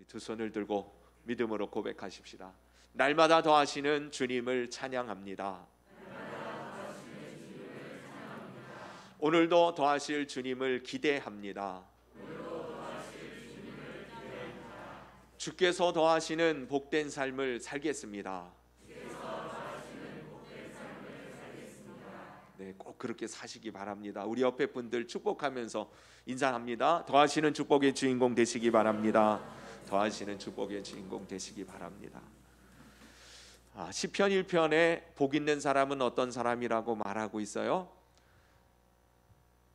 두 손을 들고 믿음으로 고백하십시다. 날마다 더하시는 주님을 찬양합니다. 오늘도 더하실 주님을 기대합니다. 주께서 더하시는 복된 삶을 살겠습니다. 네, 꼭 그렇게 사시기 바랍니다. 우리 옆에 분들 축복하면서 인사합니다. 더하시는 축복의 주인공 되시기 바랍니다. 더하시는 축복의 주인공 되시기 바랍니다. 시편 1편에 복 있는 사람은 어떤 사람이라고 말하고 있어요?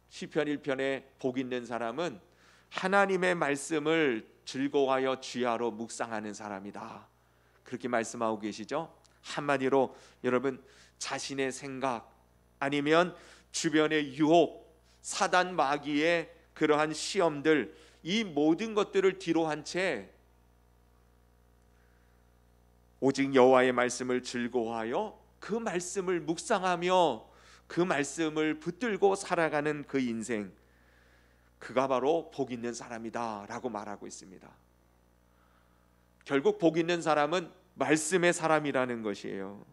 시편 1편에 복 있는 사람은 하나님의 말씀을 즐거워하여 주야로 묵상하는 사람이다, 그렇게 말씀하고 계시죠. 한마디로 여러분, 자신의 생각 아니면 주변의 유혹, 사단 마귀의 그러한 시험들, 이 모든 것들을 뒤로 한 채 오직 여호와의 말씀을 즐거워하여 그 말씀을 묵상하며 그 말씀을 붙들고 살아가는 그 인생, 그가 바로 복 있는 사람이다 라고 말하고 있습니다. 결국 복 있는 사람은 말씀의 사람이라는 것이에요.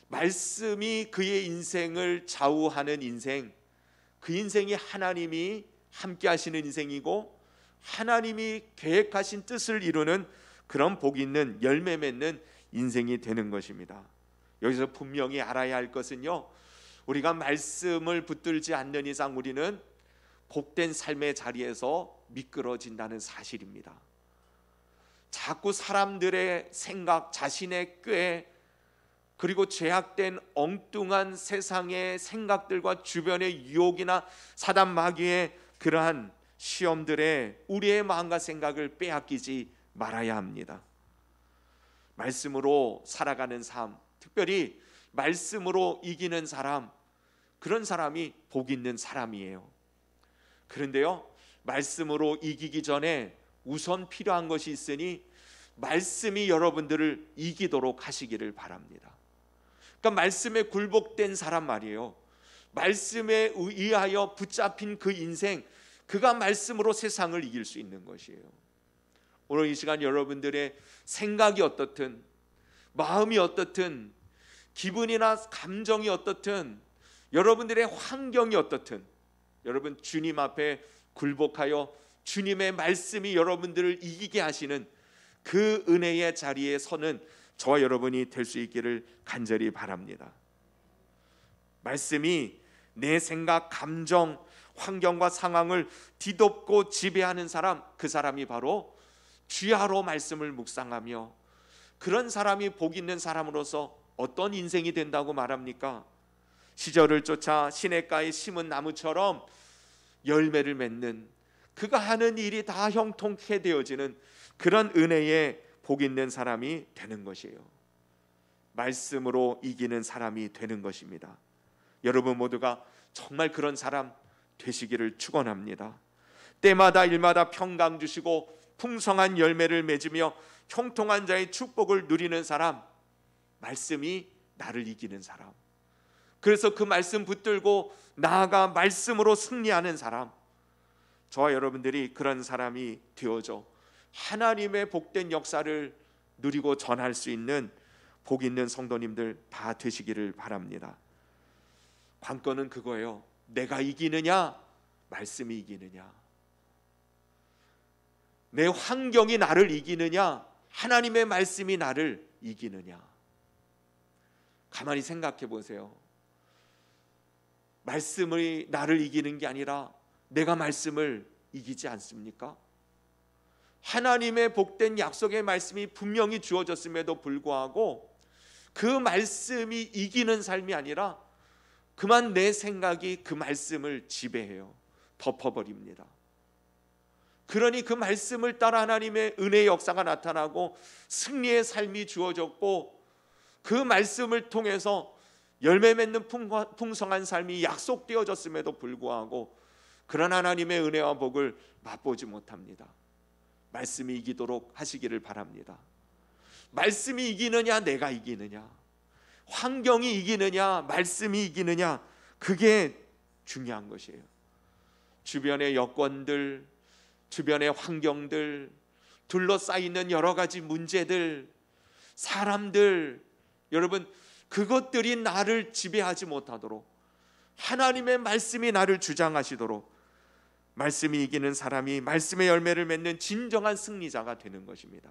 말씀이 그의 인생을 좌우하는 인생, 그 인생이 하나님이 함께 하시는 인생이고 하나님이 계획하신 뜻을 이루는 그런 복 있는 열매 맺는 인생이 되는 것입니다. 여기서 분명히 알아야 할 것은요, 우리가 말씀을 붙들지 않는 이상 우리는 복된 삶의 자리에서 미끄러진다는 사실입니다. 자꾸 사람들의 생각, 자신의 꾀, 그리고 죄악된 엉뚱한 세상의 생각들과 주변의 유혹이나 사단 마귀의 그러한 시험들에 우리의 마음과 생각을 빼앗기지 말아야 합니다. 말씀으로 살아가는 삶, 특별히 말씀으로 이기는 사람, 그런 사람이 복 있는 사람이에요. 그런데요, 말씀으로 이기기 전에 우선 필요한 것이 있으니 말씀이 여러분들을 이기도록 하시기를 바랍니다. 그러니까 말씀에 굴복된 사람 말이에요. 말씀에 의하여 붙잡힌 그 인생, 그가 말씀으로 세상을 이길 수 있는 것이에요. 오늘 이 시간 여러분들의 생각이 어떻든, 마음이 어떻든, 기분이나 감정이 어떻든, 여러분들의 환경이 어떻든, 여러분 주님 앞에 굴복하여 주님의 말씀이 여러분들을 이기게 하시는 그 은혜의 자리에 서는 저와 여러분이 될 수 있기를 간절히 바랍니다. 말씀이 내 생각, 감정, 환경과 상황을 뒤덮고 지배하는 사람, 그 사람이 바로 주야로 말씀을 묵상하며, 그런 사람이 복 있는 사람으로서 어떤 인생이 된다고 말합니까? 시절을 쫓아 시냇가에 심은 나무처럼 열매를 맺는, 그가 하는 일이 다 형통케 되어지는 그런 은혜의 복 있는 사람이 되는 것이에요. 말씀으로 이기는 사람이 되는 것입니다. 여러분 모두가 정말 그런 사람 되시기를 축원합니다. 때마다 일마다 평강 주시고 풍성한 열매를 맺으며 형통한 자의 축복을 누리는 사람, 말씀이 나를 이기는 사람, 그래서 그 말씀 붙들고 나아가 말씀으로 승리하는 사람, 저와 여러분들이 그런 사람이 되어져 하나님의 복된 역사를 누리고 전할 수 있는 복 있는 성도님들 다 되시기를 바랍니다. 관건은 그거예요. 내가 이기느냐, 말씀이 이기느냐. 내 환경이 나를 이기느냐, 하나님의 말씀이 나를 이기느냐. 가만히 생각해 보세요. 말씀이 나를 이기는 게 아니라 내가 말씀을 이기지 않습니까? 하나님의 복된 약속의 말씀이 분명히 주어졌음에도 불구하고 그 말씀이 이기는 삶이 아니라 그만 내 생각이 그 말씀을 지배해요. 덮어버립니다. 그러니 그 말씀을 따라 하나님의 은혜의 역사가 나타나고 승리의 삶이 주어졌고, 그 말씀을 통해서 열매 맺는 풍성한 삶이 약속되어졌음에도 불구하고 그런 하나님의 은혜와 복을 맛보지 못합니다. 말씀이 이기도록 하시기를 바랍니다. 말씀이 이기느냐, 내가 이기느냐, 환경이 이기느냐, 말씀이 이기느냐, 그게 중요한 것이에요. 주변의 여건들, 주변의 환경들, 둘러싸이는 여러 가지 문제들, 사람들, 여러분 그것들이 나를 지배하지 못하도록 하나님의 말씀이 나를 주장하시도록 말씀이 이기는 사람이 말씀의 열매를 맺는 진정한 승리자가 되는 것입니다.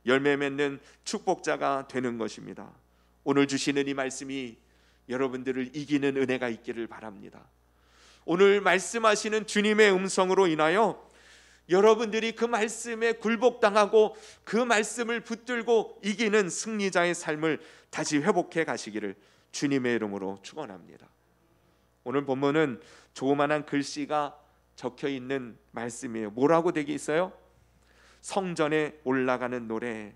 열매 맺는 축복자가 되는 것입니다. 오늘 주시는 이 말씀이 여러분들을 이기는 은혜가 있기를 바랍니다. 오늘 말씀하시는 주님의 음성으로 인하여 여러분들이 그 말씀에 굴복당하고 그 말씀을 붙들고 이기는 승리자의 삶을 다시 회복해 가시기를 주님의 이름으로 축원합니다. 오늘 본문은 조그만한 글씨가 적혀 있는 말씀이에요. 뭐라고 되어 있어요? 성전에 올라가는 노래,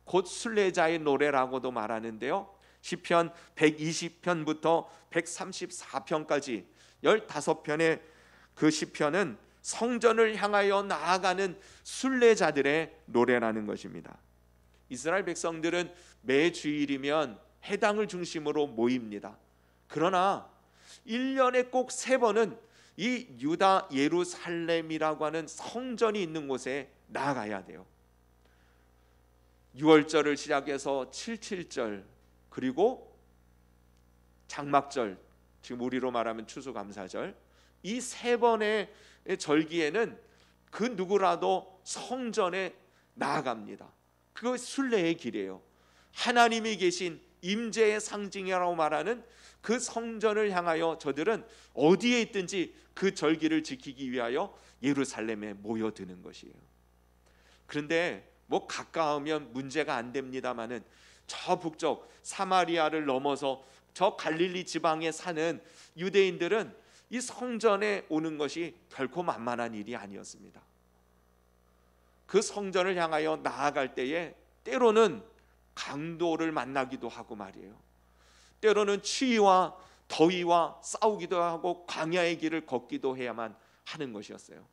곧 순례자의 노래라고도 말하는데요, 시편 120편부터 134편까지 15편의 그 시편은 성전을 향하여 나아가는 순례자들의 노래라는 것입니다. 이스라엘 백성들은 매 주일이면 회당을 중심으로 모입니다. 그러나 1년에 꼭 3번은 이 유다 예루살렘이라고 하는 성전이 있는 곳에 나아가야 돼요. 6월절을 시작해서 77절, 그리고 장막절, 지금 우리로 말하면 추수감사절, 이 3번의 절기에는 그 누구라도 성전에 나아갑니다. 그거 순례의 길이에요. 하나님이 계신 임재의 상징이라고 말하는 그 성전을 향하여 저들은 어디에 있든지 그 절기를 지키기 위하여 예루살렘에 모여드는 것이에요. 그런데 뭐 가까우면 문제가 안 됩니다마는 저 북쪽 사마리아를 넘어서 저 갈릴리 지방에 사는 유대인들은 이 성전에 오는 것이 결코 만만한 일이 아니었습니다. 그 성전을 향하여 나아갈 때에 때로는 강도를 만나기도 하고 말이에요. 때로는 추위와 더위와 싸우기도 하고 광야의 길을 걷기도 해야만 하는 것이었어요.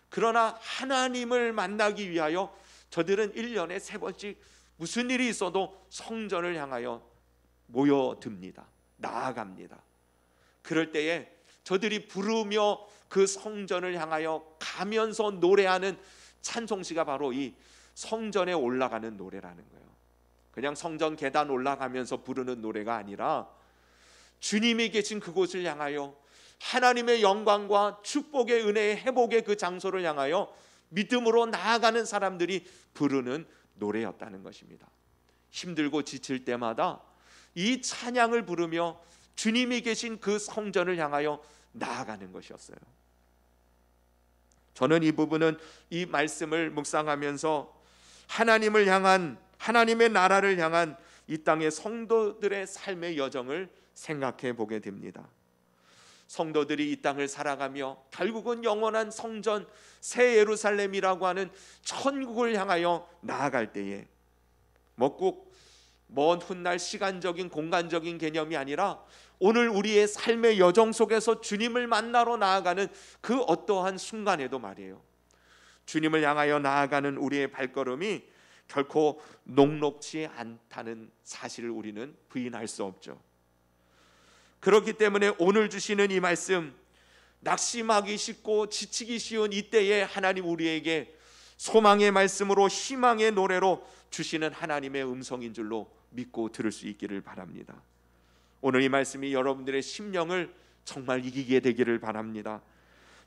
그러나 하나님을 만나기 위하여 저들은 1년에 3번씩 무슨 일이 있어도 성전을 향하여 모여듭니다. 나아갑니다. 그럴 때에 저들이 부르며 그 성전을 향하여 가면서 노래하는 찬송시가 바로 이 성전에 올라가는 노래라는 거예요. 그냥 성전 계단 올라가면서 부르는 노래가 아니라 주님이 계신 그곳을 향하여 하나님의 영광과 축복의 은혜의 회복의 그 장소를 향하여 믿음으로 나아가는 사람들이 부르는 노래였다는 것입니다. 힘들고 지칠 때마다 이 찬양을 부르며 주님이 계신 그 성전을 향하여 나아가는 것이었어요. 저는 이 부분은 이 말씀을 묵상하면서 하나님을 향한, 하나님의 나라를 향한 이 땅의 성도들의 삶의 여정을 생각해 보게 됩니다. 성도들이 이 땅을 살아가며 결국은 영원한 성전 새 예루살렘이라고 하는 천국을 향하여 나아갈 때에 꼭 먼 훗날 시간적인 공간적인 개념이 아니라 오늘 우리의 삶의 여정 속에서 주님을 만나러 나아가는 그 어떠한 순간에도 말이에요, 주님을 향하여 나아가는 우리의 발걸음이 결코 녹록지 않다는 사실을 우리는 부인할 수 없죠. 그렇기 때문에 오늘 주시는 이 말씀, 낙심하기 쉽고 지치기 쉬운 이때에 하나님 우리에게 소망의 말씀으로 희망의 노래로 주시는 하나님의 음성인 줄로 믿고 들을 수 있기를 바랍니다. 오늘 이 말씀이 여러분들의 심령을 정말 이기게 되기를 바랍니다.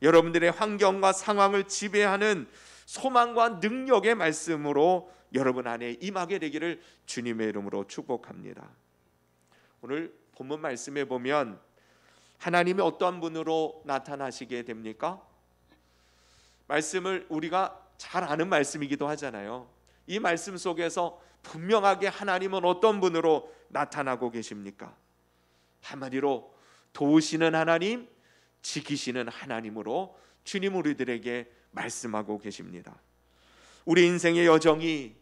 여러분들의 환경과 상황을 지배하는 소망과 능력의 말씀으로 여러분 안에 임하게 되기를 주님의 이름으로 축복합니다. 오늘 본문 말씀에 보면 하나님이 어떠한 분으로 나타나시게 됩니까? 말씀을 우리가 잘 아는 말씀이기도 하잖아요. 이 말씀 속에서 분명하게 하나님은 어떤 분으로 나타나고 계십니까? 한마디로 도우시는 하나님, 지키시는 하나님으로 주님 우리들에게 말씀하고 계십니다. 우리 인생의 여정이,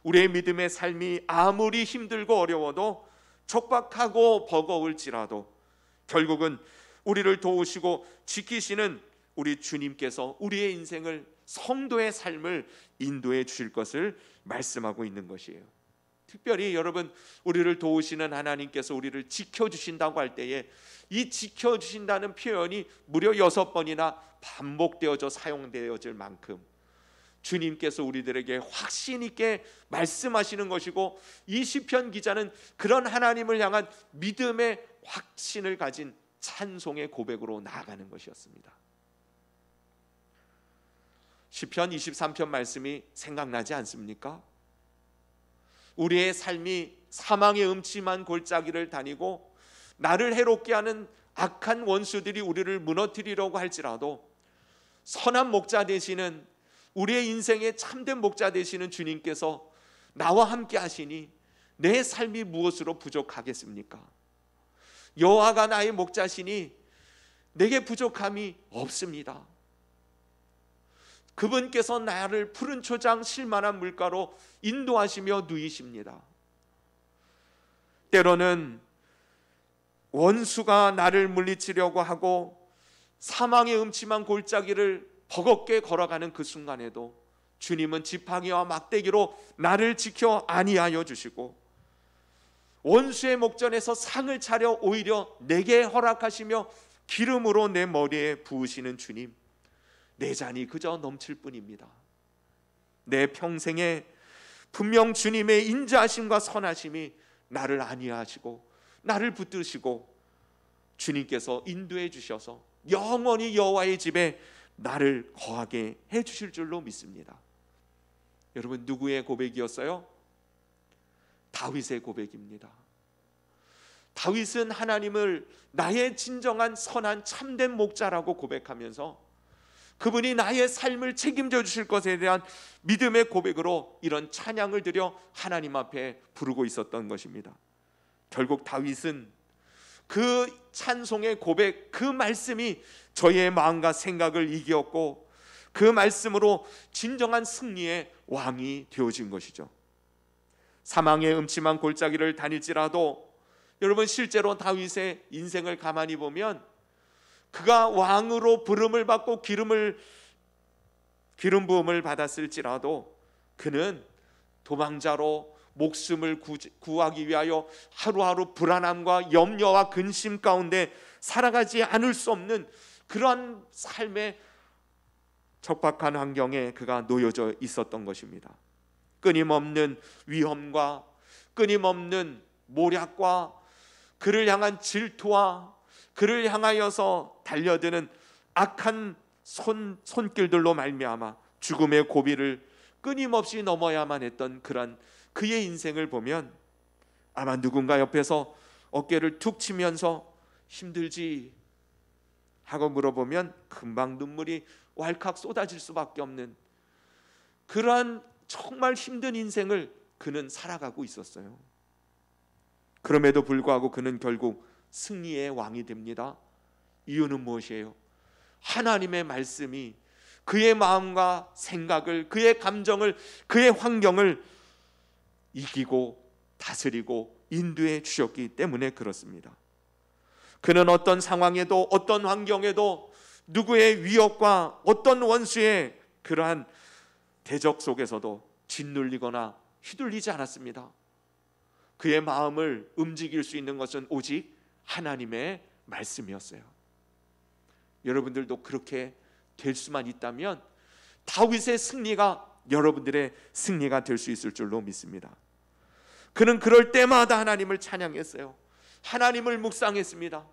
우리의 믿음의 삶이 아무리 힘들고 어려워도 촉박하고 버거울지라도 결국은 우리를 도우시고 지키시는 우리 주님께서 우리의 인생을, 성도의 삶을 인도해 주실 것을 말씀하고 있는 것이에요. 특별히 여러분, 우리를 도우시는 하나님께서 우리를 지켜주신다고 할 때에 이 지켜주신다는 표현이 무려 6번이나 반복되어져 사용되어질 만큼 주님께서 우리들에게 확신 있게 말씀하시는 것이고, 이 시편 기자는 그런 하나님을 향한 믿음의 확신을 가진 찬송의 고백으로 나아가는 것이었습니다. 시편 23편 말씀이 생각나지 않습니까? 우리의 삶이 사망의 음침한 골짜기를 다니고 나를 해롭게 하는 악한 원수들이 우리를 무너뜨리려고 할지라도 선한 목자 되시는, 우리의 인생의 참된 목자 되시는 주님께서 나와 함께 하시니 내 삶이 무엇으로 부족하겠습니까? 여호와가 나의 목자시니 내게 부족함이 없습니다. 그분께서 나를 푸른 초장 실만한 물가로 인도하시며 누이십니다. 때로는 원수가 나를 물리치려고 하고 사망의 음침한 골짜기를 버겁게 걸어가는 그 순간에도 주님은 지팡이와 막대기로 나를 지켜 안위하여 주시고, 원수의 목전에서 상을 차려 오히려 내게 허락하시며 기름으로 내 머리에 부으시는 주님, 내 잔이 그저 넘칠 뿐입니다. 내 평생에 분명 주님의 인자하심과 선하심이 나를 안위하시고 나를 붙드시고 주님께서 인도해 주셔서 영원히 여호와의 집에 나를 거하게 해 주실 줄로 믿습니다. 여러분, 누구의 고백이었어요? 다윗의 고백입니다. 다윗은 하나님을 나의 진정한 선한 참된 목자라고 고백하면서 그분이 나의 삶을 책임져 주실 것에 대한 믿음의 고백으로 이런 찬양을 드려 하나님 앞에 부르고 있었던 것입니다. 결국 다윗은 그 찬송의 고백, 그 말씀이 저의 마음과 생각을 이겼고 그 말씀으로 진정한 승리의 왕이 되어진 것이죠. 사망의 음침한 골짜기를 다닐지라도 여러분, 실제로 다윗의 인생을 가만히 보면 그가 왕으로 부름을 받고 기름 부음을 받았을지라도 그는 도망자로 목숨을 구하기 위하여 하루하루 불안함과 염려와 근심 가운데 살아가지 않을 수 없는 그러한 삶의 척박한 환경에 그가 놓여져 있었던 것입니다. 끊임없는 위험과 끊임없는 모략과 그를 향한 질투와 그를 향하여서 달려드는 악한 손길들로 말미암아 죽음의 고비를 끊임없이 넘어야만 했던 그런 그의 인생을 보면 아마 누군가 옆에서 어깨를 툭 치면서 힘들지 하고 물어보면 금방 눈물이 왈칵 쏟아질 수밖에 없는 그러한 정말 힘든 인생을 그는 살아가고 있었어요. 그럼에도 불구하고 그는 결국 승리의 왕이 됩니다. 이유는 무엇이에요? 하나님의 말씀이 그의 마음과 생각을, 그의 감정을, 그의 환경을 이기고 다스리고 인도해 주셨기 때문에 그렇습니다. 그는 어떤 상황에도 어떤 환경에도 누구의 위협과 어떤 원수의 그러한 대적 속에서도 짓눌리거나 휘둘리지 않았습니다. 그의 마음을 움직일 수 있는 것은 오직 하나님의 말씀이었어요. 여러분들도 그렇게 될 수만 있다면 다윗의 승리가 여러분들의 승리가 될 수 있을 줄로 믿습니다. 그는 그럴 때마다 하나님을 찬양했어요. 하나님을 묵상했습니다.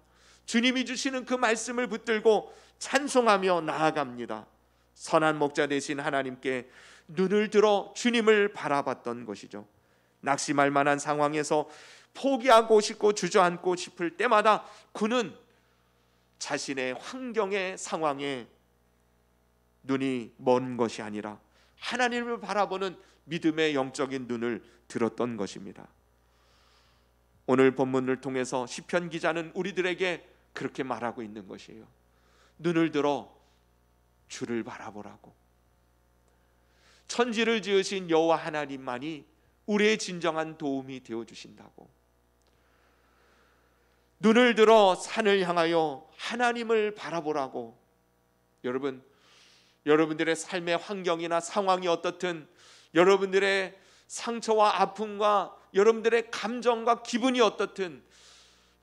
주님이 주시는 그 말씀을 붙들고 찬송하며 나아갑니다. 선한 목자 되신 하나님께 눈을 들어 주님을 바라봤던 것이죠. 낙심할 만한 상황에서 포기하고 싶고 주저앉고 싶을 때마다 그는 자신의 환경의 상황에 눈이 먼 것이 아니라 하나님을 바라보는 믿음의 영적인 눈을 들었던 것입니다. 오늘 본문을 통해서 시편 기자는 우리들에게 그렇게 말하고 있는 것이에요. 눈을 들어 주를 바라보라고. 천지를 지으신 여호와 하나님만이 우리의 진정한 도움이 되어주신다고. 눈을 들어 산을 향하여 하나님을 바라보라고. 여러분, 여러분들의 삶의 환경이나 상황이 어떻든, 여러분들의 상처와 아픔과 여러분들의 감정과 기분이 어떻든,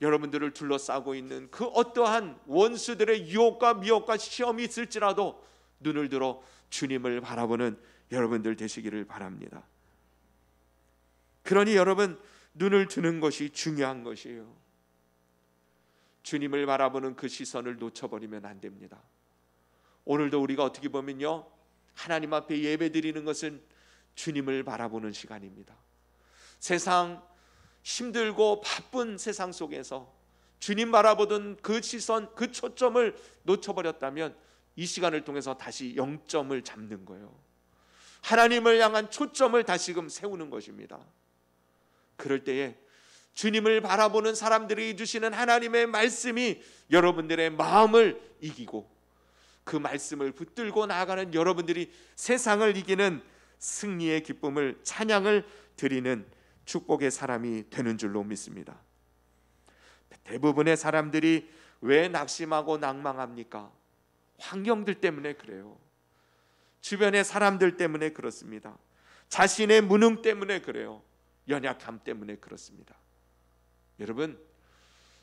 여러분들을 둘러싸고 있는 그 어떠한 원수들의 유혹과 미혹과 시험이 있을지라도 눈을 들어 주님을 바라보는 여러분들 되시기를 바랍니다. 그러니 여러분, 눈을 드는 것이 중요한 것이에요. 주님을 바라보는 그 시선을 놓쳐버리면 안 됩니다. 오늘도 우리가 어떻게 보면요, 하나님 앞에 예배드리는 것은 주님을 바라보는 시간입니다. 세상 힘들고 바쁜 세상 속에서 주님 바라보던 그 시선, 그 초점을 놓쳐버렸다면 이 시간을 통해서 다시 0점을 잡는 거예요. 하나님을 향한 초점을 다시금 세우는 것입니다. 그럴 때에 주님을 바라보는 사람들이 주시는 하나님의 말씀이 여러분들의 마음을 이기고 그 말씀을 붙들고 나아가는 여러분들이 세상을 이기는 승리의 기쁨을, 찬양을 드리는 축복의 사람이 되는 줄로 믿습니다. 대부분의 사람들이 왜 낙심하고 낭망합니까? 환경들 때문에 그래요. 주변의 사람들 때문에 그렇습니다. 자신의 무능 때문에 그래요. 연약함 때문에 그렇습니다. 여러분,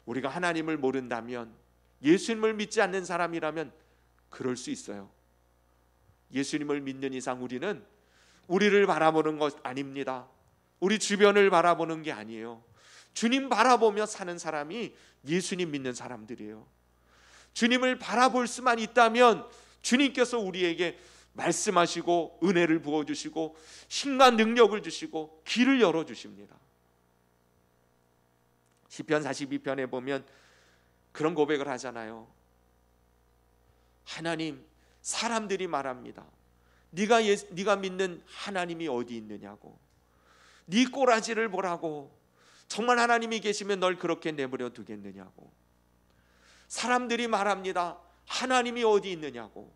우리가 하나님을 모른다면, 예수님을 믿지 않는 사람이라면 그럴 수 있어요. 예수님을 믿는 이상 우리는 우리를 바라보는 것 아닙니다. 우리 주변을 바라보는 게 아니에요. 주님 바라보며 사는 사람이 예수님 믿는 사람들이에요. 주님을 바라볼 수만 있다면 주님께서 우리에게 말씀하시고 은혜를 부어주시고 힘과 능력을 주시고 길을 열어주십니다. 시편 42편에 보면 그런 고백을 하잖아요. 하나님, 사람들이 말합니다. 네가 믿는 하나님이 어디 있느냐고, 네 꼬라지를 보라고, 정말 하나님이 계시면 널 그렇게 내버려 두겠느냐고. 사람들이 말합니다. 하나님이 어디 있느냐고.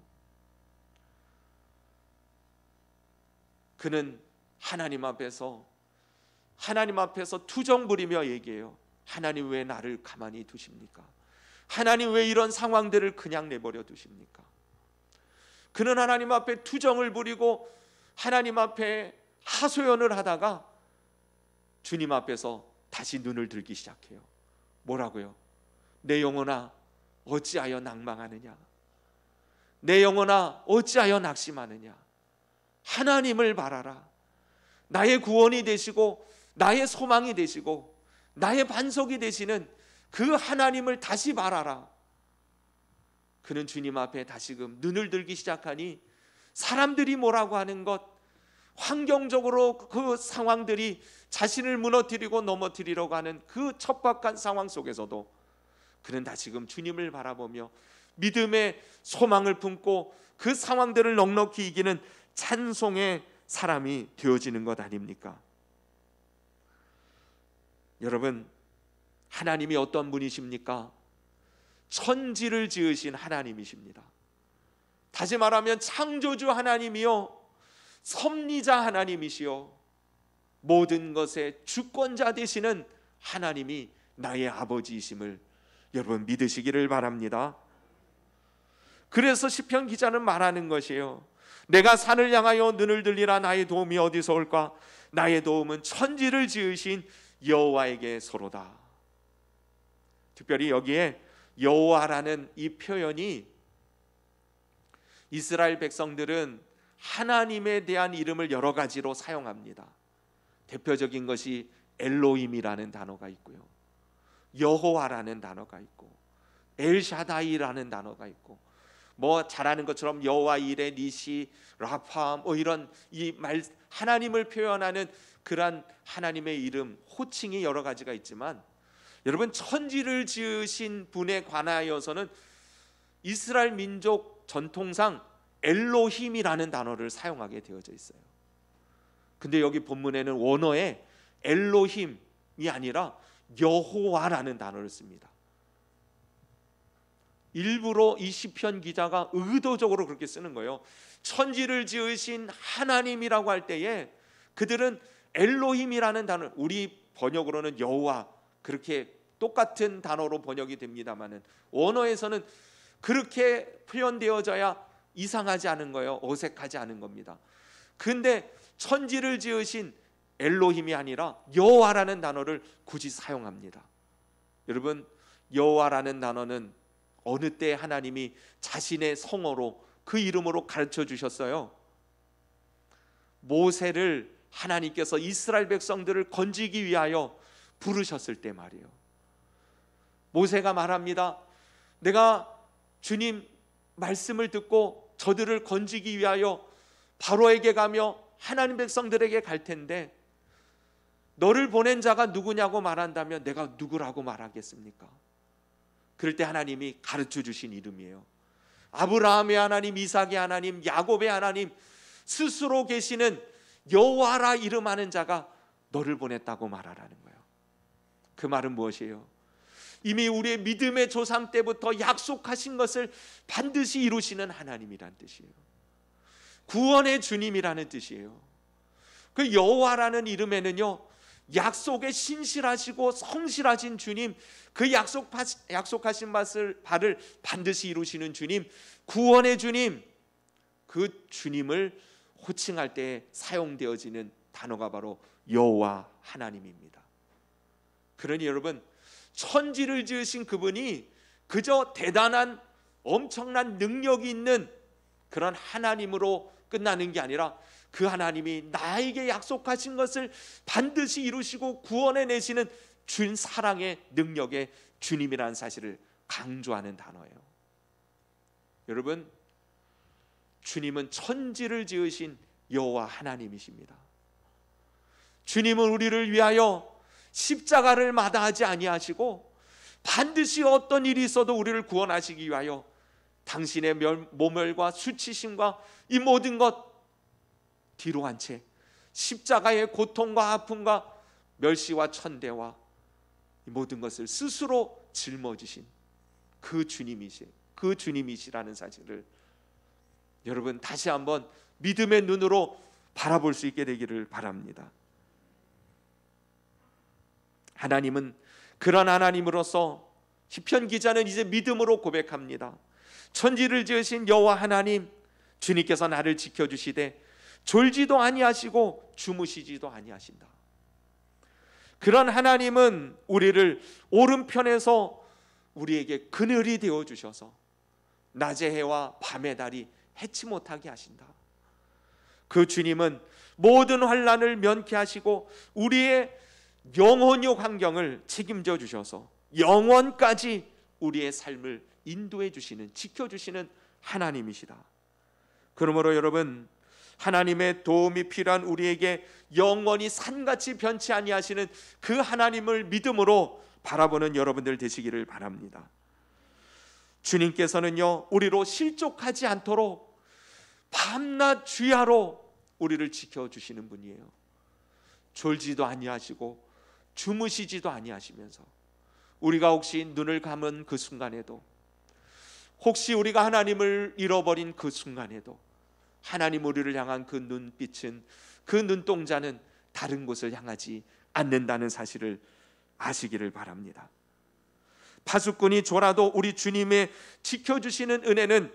그는 하나님 앞에서 투정 부리며 얘기해요. 하나님, 왜 나를 가만히 두십니까? 하나님, 왜 이런 상황들을 그냥 내버려 두십니까? 그는 하나님 앞에 투정을 부리고 하나님 앞에 하소연을 하다가 주님 앞에서 다시 눈을 들기 시작해요. 뭐라고요? 내 영혼아, 어찌하여 낭망하느냐? 내 영혼아, 어찌하여 낙심하느냐? 하나님을 바라라. 나의 구원이 되시고 나의 소망이 되시고 나의 반석이 되시는 그 하나님을 다시 바라라. 그는 주님 앞에 다시금 눈을 들기 시작하니 사람들이 뭐라고 하는 것, 환경적으로 그 상황들이 자신을 무너뜨리고 넘어뜨리려고 하는 그 척박한 상황 속에서도 그는 다시금 주님을 바라보며 믿음의 소망을 품고 그 상황들을 넉넉히 이기는 찬송의 사람이 되어지는 것 아닙니까? 여러분, 하나님이 어떤 분이십니까? 천지를 지으신 하나님이십니다. 다시 말하면 창조주 하나님이요, 섭리자 하나님이시요, 모든 것의 주권자 되시는 하나님이 나의 아버지이심을 여러분 믿으시기를 바랍니다. 그래서 시편 기자는 말하는 것이에요. 내가 산을 향하여 눈을 들리라. 나의 도움이 어디서 올까? 나의 도움은 천지를 지으신 여호와에게서로다. 특별히 여기에 여호와라는 이 표현이, 이스라엘 백성들은 하나님에 대한 이름을 여러 가지로 사용합니다. 대표적인 것이 엘로힘이라는 단어가 있고요, 여호와라는 단어가 있고, 엘샤다이라는 단어가 있고, 뭐 잘 아는 것처럼 여호와 이레, 니시, 라파, 뭐 이런 이 말, 하나님을 표현하는 그러한 하나님의 이름, 호칭이 여러 가지가 있지만, 여러분, 천지를 지으신 분에 관하여서는 이스라엘 민족 전통상 엘로힘이라는 단어를 사용하게 되어져 있어요. 근데 여기 본문에는 원어에 엘로힘이 아니라 여호와라는 단어를 씁니다. 일부러 이 시편 기자가 의도적으로 그렇게 쓰는 거예요. 천지를 지으신 하나님이라고 할 때에 그들은 엘로힘이라는 단어, 우리 번역으로는 여호와, 그렇게 똑같은 단어로 번역이 됩니다마는 원어에서는 그렇게 표현되어져야 이상하지 않은 거예요. 어색하지 않은 겁니다. 근데 천지를 지으신 엘로힘이 아니라 여호와라는 단어를 굳이 사용합니다. 여러분, 여호와라는 단어는 어느 때 하나님이 자신의 성어로 그 이름으로 가르쳐 주셨어요? 모세를 하나님께서 이스라엘 백성들을 건지기 위하여 부르셨을 때 말이에요. 모세가 말합니다. 내가 주님 말씀을 듣고 저들을 건지기 위하여 바로에게 가며 하나님 백성들에게 갈 텐데 너를 보낸 자가 누구냐고 말한다면 내가 누구라고 말하겠습니까? 그럴 때 하나님이 가르쳐 주신 이름이에요. 아브라함의 하나님, 이삭의 하나님, 야곱의 하나님, 스스로 계시는 여호와라 이름하는 자가 너를 보냈다고 말하라는 거예요. 그 말은 무엇이에요? 이미 우리의 믿음의 조상 때부터 약속하신 것을 반드시 이루시는 하나님이란 뜻이에요. 구원의 주님이라는 뜻이에요. 그 여호와라는 이름에는요, 약속에 신실하시고 성실하신 주님, 그 약속하신 바를 반드시 이루시는 주님, 구원의 주님, 그 주님을 호칭할 때 사용되어지는 단어가 바로 여호와 하나님입니다. 그러니 여러분, 천지를 지으신 그분이 그저 대단한 엄청난 능력이 있는 그런 하나님으로 끝나는 게 아니라 그 하나님이 나에게 약속하신 것을 반드시 이루시고 구원해 내시는 준 사랑의 능력의 주님이라는 사실을 강조하는 단어예요. 여러분, 주님은 천지를 지으신 여호와 하나님이십니다. 주님은 우리를 위하여 십자가를 마다하지 아니하시고 반드시 어떤 일이 있어도 우리를 구원하시기 위하여 당신의 모멸과 수치심과 이 모든 것 뒤로 한 채 십자가의 고통과 아픔과 멸시와 천대와 이 모든 것을 스스로 짊어지신 그 주님이시라는 사실을 여러분 다시 한번 믿음의 눈으로 바라볼 수 있게 되기를 바랍니다. 하나님은 그런 하나님으로서 시편 기자는 이제 믿음으로 고백합니다. 천지를 지으신 여호와 하나님, 주님께서 나를 지켜주시되 졸지도 아니하시고 주무시지도 아니하신다. 그런 하나님은 우리를 오른편에서 우리에게 그늘이 되어 주셔서 낮의 해와 밤의 달이 해치 못하게 하신다. 그 주님은 모든 환난을 면케하시고 우리의 영혼의 환경을 책임져 주셔서 영원까지 우리의 삶을 인도해 주시는, 지켜주시는 하나님이시다. 그러므로 여러분, 하나님의 도움이 필요한 우리에게 영원히 산같이 변치 아니하시는 그 하나님을 믿음으로 바라보는 여러분들 되시기를 바랍니다. 주님께서는요, 우리로 실족하지 않도록 밤낮 주야로 우리를 지켜주시는 분이에요. 졸지도 아니하시고 주무시지도 아니하시면서 우리가 혹시 눈을 감은 그 순간에도, 혹시 우리가 하나님을 잃어버린 그 순간에도 하나님 우리를 향한 그 눈빛은, 그 눈동자는 다른 곳을 향하지 않는다는 사실을 아시기를 바랍니다. 파수꾼이 졸아도 우리 주님의 지켜주시는 은혜는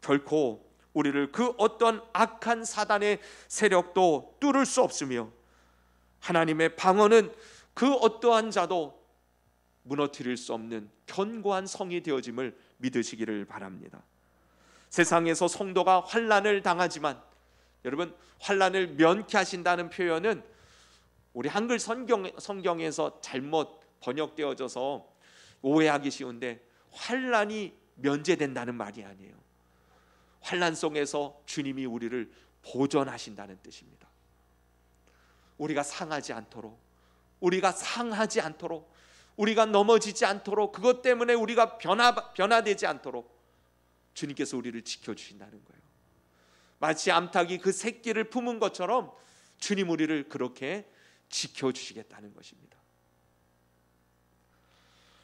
결코 우리를 그 어떤 악한 사단의 세력도 뚫을 수 없으며 하나님의 방어는 그 어떠한 자도 무너뜨릴 수 없는 견고한 성이 되어짐을 믿으시기를 바랍니다. 세상에서 성도가 환난을 당하지만, 여러분, 환난을 면케하신다는 표현은 우리 한글 성경에서 잘못 번역되어져서 오해하기 쉬운데, 환난이 면제된다는 말이 아니에요. 환난 속에서 주님이 우리를 보존하신다는 뜻입니다. 우리가 상하지 않도록, 우리가 상하지 않도록, 우리가 넘어지지 않도록, 그것 때문에 우리가 변화되지 않도록 주님께서 우리를 지켜주신다는 거예요. 마치 암탉이 그 새끼를 품은 것처럼 주님 우리를 그렇게 지켜주시겠다는 것입니다.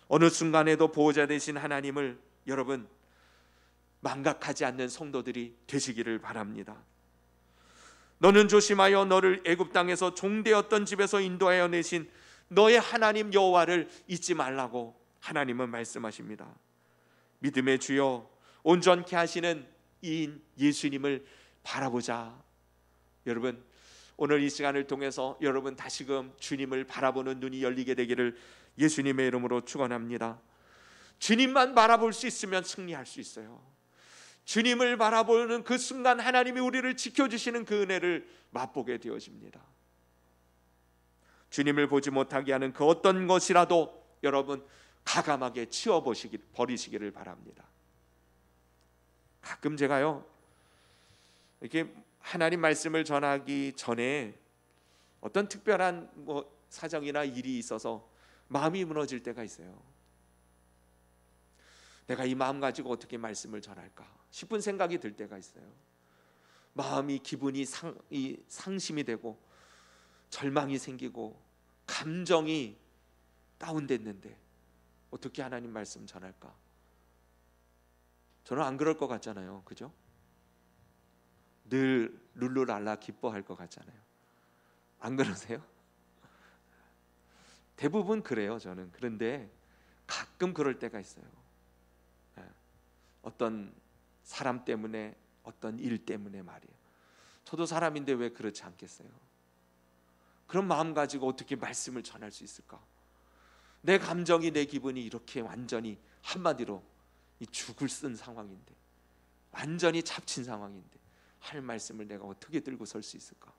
어느 순간에도 보호자 되신 하나님을 여러분 망각하지 않는 성도들이 되시기를 바랍니다. 너는 조심하여 너를 애굽 땅에서 종되었던 집에서 인도하여 내신 너의 하나님 여호와를 잊지 말라고 하나님은 말씀하십니다. 믿음의 주여, 온전케 하시는 이인 예수님을 바라보자. 여러분, 오늘 이 시간을 통해서 여러분 다시금 주님을 바라보는 눈이 열리게 되기를 예수님의 이름으로 축원합니다. 주님만 바라볼 수 있으면 승리할 수 있어요. 주님을 바라보는 그 순간 하나님이 우리를 지켜주시는 그 은혜를 맛보게 되어집니다. 주님을 보지 못하게 하는 그 어떤 것이라도 여러분 가감하게 버리시기를 바랍니다. 가끔 제가요, 이렇게 하나님 말씀을 전하기 전에 어떤 특별한 사정이나 일이 있어서 마음이 무너질 때가 있어요. 내가 이 마음 가지고 어떻게 말씀을 전할까 싶은 생각이 들 때가 있어요. 마음이 기분이 상심이 되고 절망이 생기고 감정이 다운됐는데 어떻게 하나님 말씀 전할까? 저는 안 그럴 것 같잖아요. 그죠? 늘 룰루랄라 기뻐할 것 같잖아요. 안 그러세요? 대부분 그래요, 저는. 그런데 가끔 그럴 때가 있어요. 어떤 사람 때문에, 어떤 일 때문에 말이에요. 저도 사람인데 왜 그렇지 않겠어요? 그런 마음 가지고 어떻게 말씀을 전할 수 있을까? 내 감정이, 내 기분이 이렇게 완전히 한마디로 이 죽을 쓴 상황인데, 완전히 잡친 상황인데 할 말씀을 내가 어떻게 들고 설 수 있을까?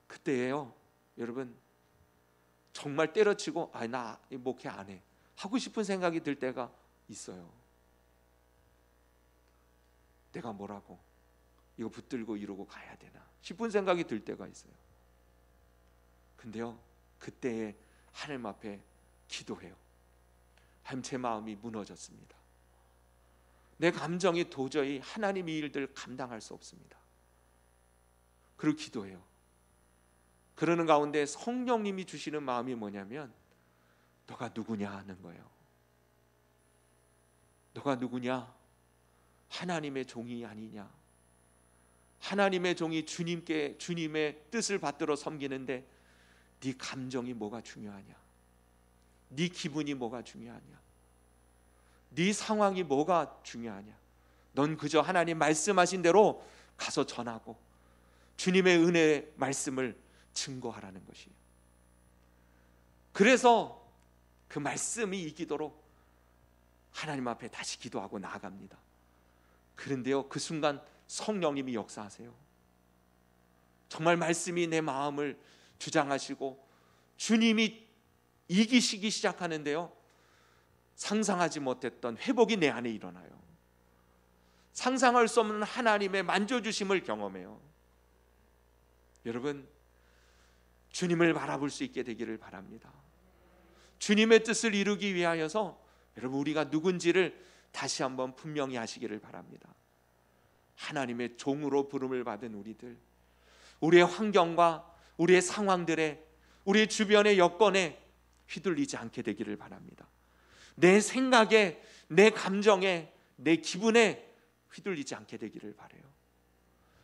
그때예요, 여러분, 정말 때려치고 나 목회 안 해 하고 싶은 생각이 들 때가 있어요. 내가 뭐라고 이거 붙들고 이러고 가야 되나 싶은 생각이 들 때가 있어요. 근데요, 그때에 하나님 앞에 기도해요. 하나님, 제 마음이 무너졌습니다. 내 감정이 도저히 하나님 이 일들 감당할 수 없습니다. 그리고 기도해요. 그러는 가운데 성령님이 주시는 마음이 뭐냐면, 너가 누구냐 하는 거예요. 너가 누구냐? 하나님의 종이 아니냐? 하나님의 종이 주님의 뜻을 받들어 섬기는데 네 감정이 뭐가 중요하냐? 네 기분이 뭐가 중요하냐? 네 상황이 뭐가 중요하냐? 넌 그저 하나님 말씀하신 대로 가서 전하고 주님의 은혜의 말씀을 증거하라는 것이에요. 그래서 그 말씀이 이기도록 하나님 앞에 다시 기도하고 나아갑니다. 그런데요, 그 순간 성령님이 역사하세요. 정말 말씀이 내 마음을 주장하시고 주님이 이기시기 시작하는데요, 상상하지 못했던 회복이 내 안에 일어나요. 상상할 수 없는 하나님의 만져주심을 경험해요. 여러분, 주님을 바라볼 수 있게 되기를 바랍니다. 주님의 뜻을 이루기 위하여서 여러분, 우리가 누군지를 다시 한번 분명히 하시기를 바랍니다. 하나님의 종으로 부름을 받은 우리들, 우리의 환경과 우리의 상황들에, 우리 주변의 여건에 휘둘리지 않게 되기를 바랍니다. 내 생각에, 내 감정에, 내 기분에 휘둘리지 않게 되기를 바라요.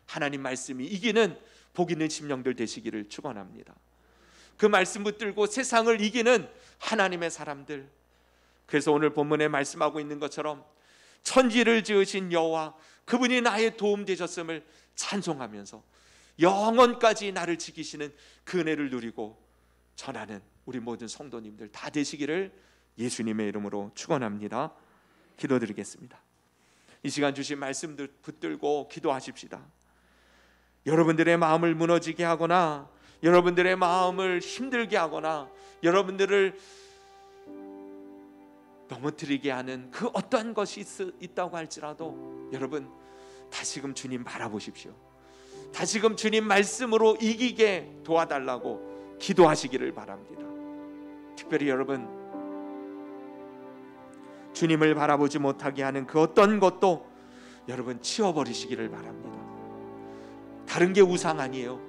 하나님 말씀이 이기는 복 있는 심령들 되시기를 축원합니다. 그 말씀 붙들고 세상을 이기는 하나님의 사람들. 그래서 오늘 본문에 말씀하고 있는 것처럼 천지를 지으신 여호와, 그분이 나의 도움 되셨음을 찬송하면서 영원까지 나를 지키시는 그 은혜를 누리고 전하는 우리 모든 성도님들 다 되시기를 예수님의 이름으로 축원합니다. 기도드리겠습니다. 이 시간 주신 말씀들 붙들고 기도하십시다. 여러분들의 마음을 무너지게 하거나, 여러분들의 마음을 힘들게 하거나, 여러분들을 넘어뜨리게 하는 그 어떠한 것이 있다고 할지라도 여러분, 다시금 주님 바라보십시오. 다시금 주님 말씀으로 이기게 도와달라고 기도하시기를 바랍니다. 특별히 여러분, 주님을 바라보지 못하게 하는 그 어떤 것도 여러분 치워버리시기를 바랍니다. 다른 게 우상 아니에요.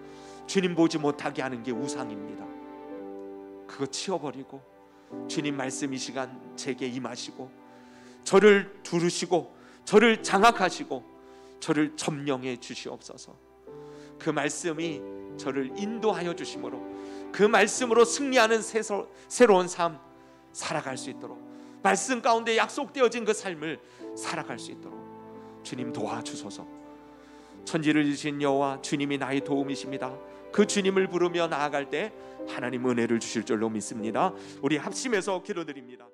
주님 보지 못하게 하는 게 우상입니다. 그거 치워버리고 주님 말씀 이 시간 제게 임하시고 저를 두르시고 저를 장악하시고 저를 점령해 주시옵소서. 그 말씀이 저를 인도하여 주심으로 그 말씀으로 승리하는 새로운 삶 살아갈 수 있도록, 말씀 가운데 약속되어진 그 삶을 살아갈 수 있도록 주님 도와주소서. 천지를 지으신 여호와, 주님이 나의 도움이십니다. 그 주님을 부르며 나아갈 때 하나님 은혜를 주실 줄로 믿습니다. 우리 합심해서 기도드립니다.